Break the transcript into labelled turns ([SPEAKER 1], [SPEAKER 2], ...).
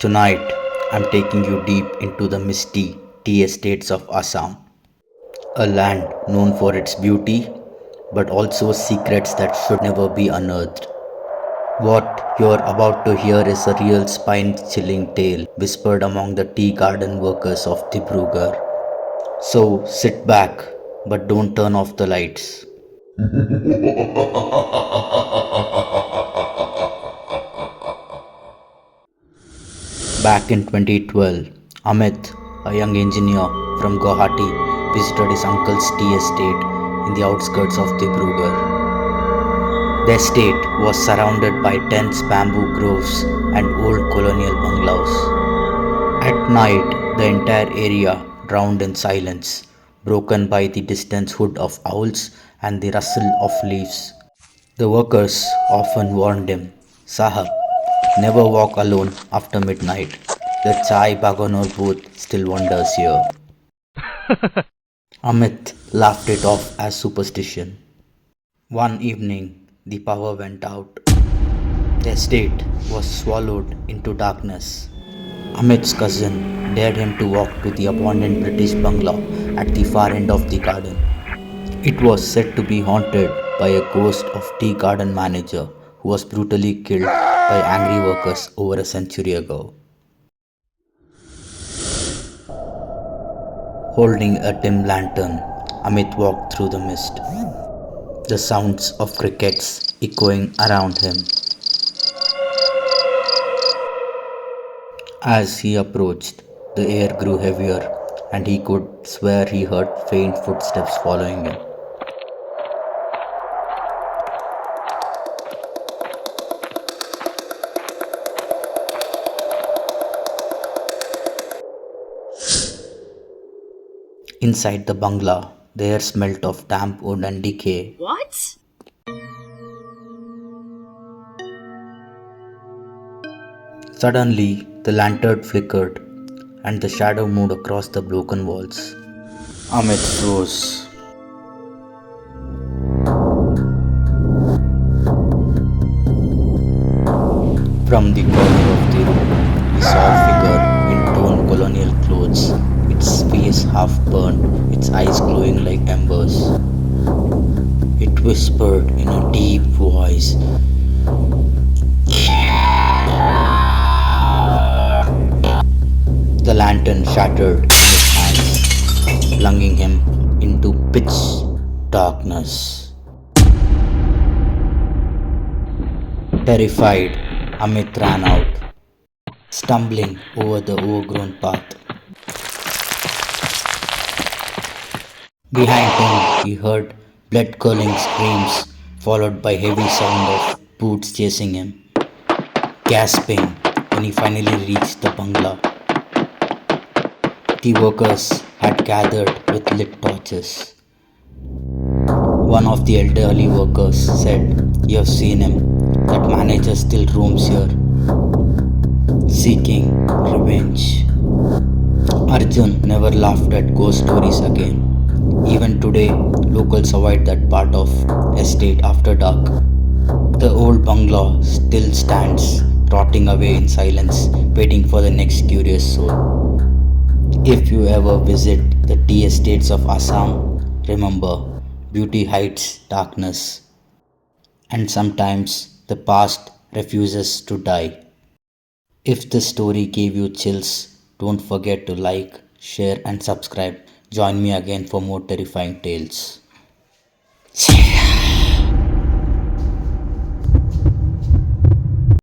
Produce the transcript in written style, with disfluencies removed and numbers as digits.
[SPEAKER 1] Tonight, I'm taking you deep into the misty tea estates of Assam, a land known for its beauty but also secrets that should never be unearthed. What you're about to hear is a real spine chilling tale whispered among the tea garden workers of Dibrugarh. So sit back, but don't turn off the lights. Back in 2012, Amit, a young engineer from Guwahati, visited his uncle's tea estate in the outskirts of Dibrugarh. The estate was surrounded by dense bamboo groves and old colonial bungalows. At night, the entire area drowned in silence, broken by the distant hoot of owls and the rustle of leaves. The workers often warned him, Sahab, never walk alone after midnight. The chai bagonor booth still wanders here. Amit laughed it off as superstition. One evening, the power went out. The estate was swallowed into darkness. Amit's cousin dared him to walk to the abandoned British bungalow at the far end of the garden. It was said to be haunted by a ghost of tea garden manager who was brutally killed by angry workers over a century ago. Holding a dim lantern, Amit walked through the mist, the sounds of crickets echoing around him. As he approached, the air grew heavier, and he could swear he heard faint footsteps following him. Inside the bungalow, the air smelt of damp wood and decay.
[SPEAKER 2] What?
[SPEAKER 1] Suddenly, the lantern flickered, and the shadow moved across the broken walls. Amit froze. From the corner of the room, he saw a figure in torn colonial clothes, its face half burned, its eyes glowing like embers. It whispered in a deep voice, the lantern shattered in his hands, plunging him into pitch darkness. Terrified, Amit ran out, stumbling over the overgrown path. Behind him, he heard blood-curdling screams, followed by heavy sound of boots chasing him. Gasping when he finally reached the bungalow, the workers had gathered with lit torches. One of the elderly workers said, "You have seen him. That manager still roams here, seeking revenge." Arjun never laughed at ghost stories again. Even today, locals avoid that part of estate after dark. The old bungalow still stands, rotting away in silence, waiting for the next curious soul. If you ever visit the tea estates of Assam, remember, beauty hides darkness, and sometimes the past refuses to die. If this story gave you chills, don't forget to like, share, and subscribe. Join me again for more terrifying tales.